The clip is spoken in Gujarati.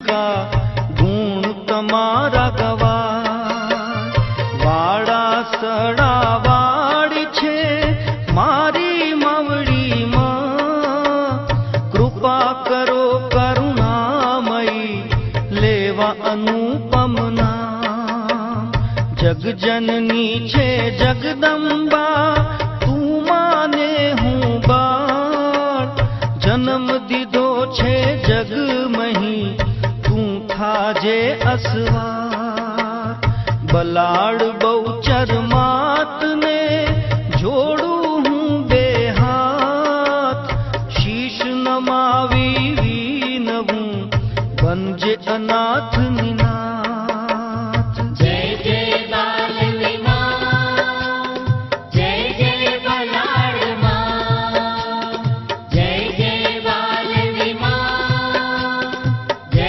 અંબિકા ગુણ તમારા ગવા વાડા સડા વાડી છે મારી મવડીમાં કૃપા કરો કરુણામયી લેવા અનુપમ નામ જગજનની છે જગદંબા તું માને હું બાળ જન્મ દીધો છે જગમહી તું થાજે અસવાર બલાડ બહુચર માતને જોડું હું બે હાથ શીશ નમાવી વિનવું બનજે અનાથ નિના